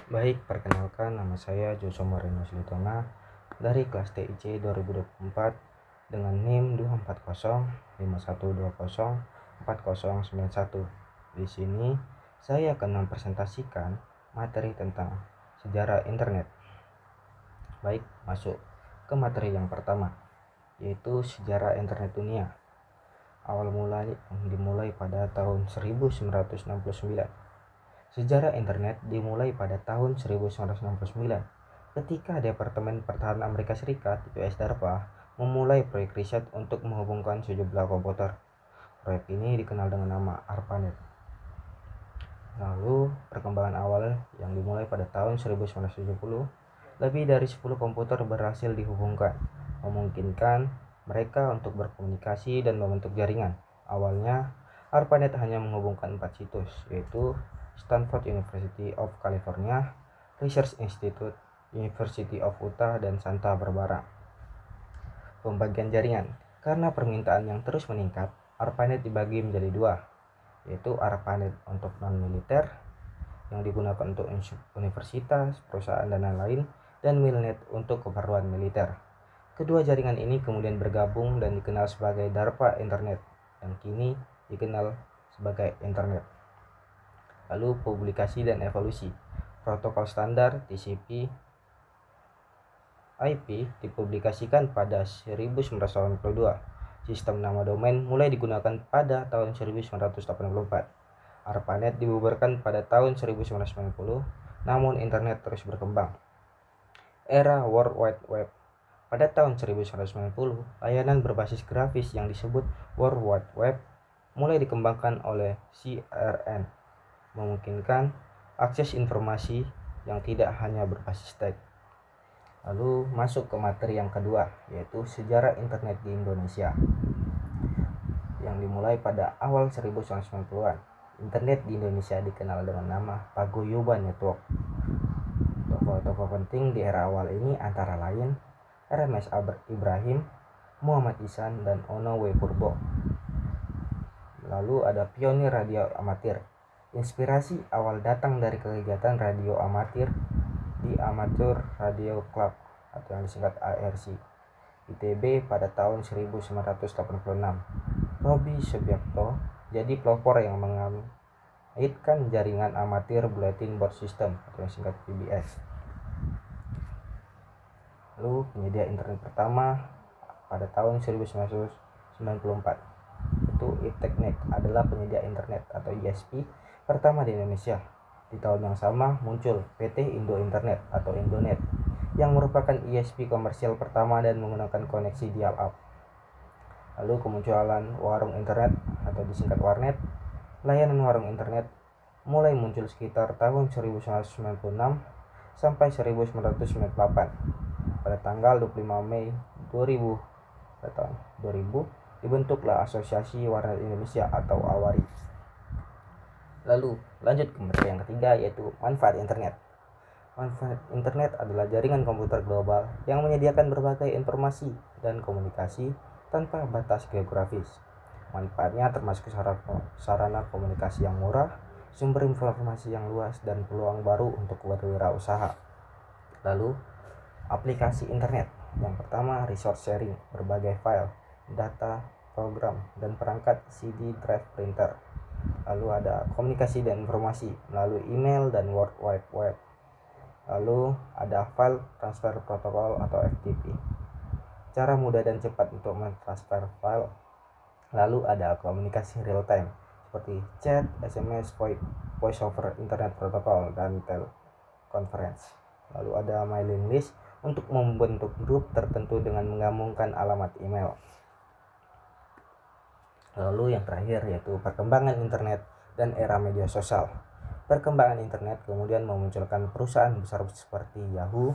Baik, perkenalkan nama saya Joshua Moreno Silitona dari kelas TIC 2024 dengan NIM 2405120404091. Di sini saya akan mempresentasikan materi tentang sejarah internet. Baik, masuk ke materi yang pertama, yaitu sejarah internet dunia. Awal mulai dimulai pada tahun 1969. Sejarah internet dimulai pada tahun 1969 ketika Departemen Pertahanan Amerika Serikat (US DARPA) memulai proyek riset untuk menghubungkan sejumlah komputer. Proyek ini dikenal dengan nama ARPANET. Lalu, perkembangan awal yang dimulai pada tahun 1970, lebih dari 10 komputer berhasil dihubungkan, memungkinkan mereka untuk berkomunikasi dan membentuk jaringan. Awalnya, ARPANET hanya menghubungkan 4 situs, yaitu Stanford University of California, Research Institute, University of Utah, dan Santa Barbara. Pembagian jaringan. Karena permintaan yang terus meningkat, ARPANET dibagi menjadi dua, yaitu ARPANET untuk non-militer yang digunakan untuk universitas, perusahaan, dan lain-lain, dan MILNET untuk keperluan militer. Kedua jaringan ini kemudian bergabung dan dikenal sebagai DARPA Internet, yang kini dikenal sebagai Internet. Lalu publikasi dan evolusi. Protokol standar TCP/IP dipublikasikan pada 1982. Sistem nama domain mulai digunakan pada tahun 1984. ARPANET dibubarkan pada tahun 1990, namun internet terus berkembang. Era World Wide Web. Pada tahun 1990, layanan berbasis grafis yang disebut World Wide Web mulai dikembangkan oleh CERN, memungkinkan akses informasi yang tidak hanya berbasis teks. Lalu masuk ke materi yang kedua, yaitu sejarah internet di Indonesia, yang dimulai pada awal 1990-an. Internet di Indonesia dikenal dengan nama Paguyuban Network. Tokoh-tokoh penting di era awal ini antara lain RMS Ibrahim, Muhammad Ihsan, dan Ono W. Purbo. Lalu ada pionir radio amatir. Inspirasi awal datang dari kegiatan radio amatir di Amateur Radio Club atau yang disingkat ARC ITB pada tahun 1986. Robi Subiakto jadi pelopor yang mengaitkan jaringan amatir Bulletin Board System atau yang disingkat PBS. Lalu penyedia internet pertama pada tahun 1994, yaitu Ipteknet adalah penyedia internet atau ISP pertama di Indonesia. Di tahun yang sama muncul PT Indo Internet atau Indonet yang merupakan ISP komersial pertama dan menggunakan koneksi dial-up. Lalu kemunculan warung internet atau disingkat warnet. Layanan warung internet mulai muncul sekitar tahun 1996 sampai 1998. Pada tanggal 25 Mei 2000 dibentuklah Asosiasi Warnet Indonesia atau AWARI. Lalu lanjut ke materi yang ketiga, yaitu manfaat internet. Manfaat internet adalah jaringan komputer global yang menyediakan berbagai informasi dan komunikasi tanpa batas geografis. Manfaatnya termasuk sarana komunikasi yang murah, sumber informasi yang luas, dan peluang baru untuk berwirausaha. Lalu aplikasi internet. Yang pertama, resource sharing, berbagai file, data, program, dan perangkat CD drive printer. Lalu ada komunikasi dan informasi melalui email dan World Wide Web. Lalu ada file transfer protokol atau FTP, cara mudah dan cepat untuk mentransfer file. Lalu ada komunikasi real time seperti chat, SMS, voice over internet protocol, dan teleconference. Lalu ada mailing list untuk membentuk grup tertentu dengan menggabungkan alamat email. Lalu yang terakhir yaitu perkembangan internet dan era media sosial. Perkembangan internet kemudian memunculkan perusahaan besar seperti Yahoo,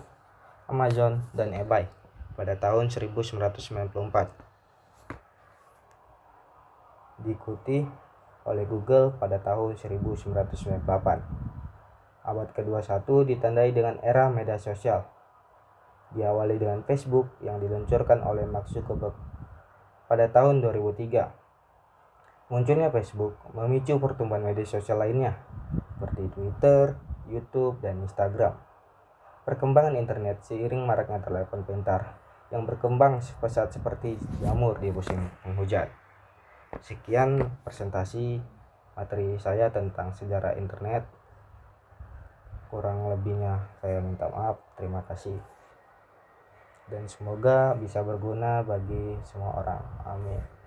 Amazon, dan eBay pada tahun 1994. Diikuti oleh Google pada tahun 1998. Abad ke-21 ditandai dengan era media sosial. Diawali dengan Facebook yang diluncurkan oleh Mark Zuckerberg pada tahun 2003. Munculnya Facebook memicu pertumbuhan media sosial lainnya seperti Twitter, YouTube, dan Instagram. Perkembangan internet seiring maraknya telepon pintar yang berkembang pesat seperti jamur di musim penghujan. Sekian presentasi materi saya tentang sejarah internet. Kurang lebihnya saya minta maaf. Terima kasih. Dan semoga bisa berguna bagi semua orang. Amin.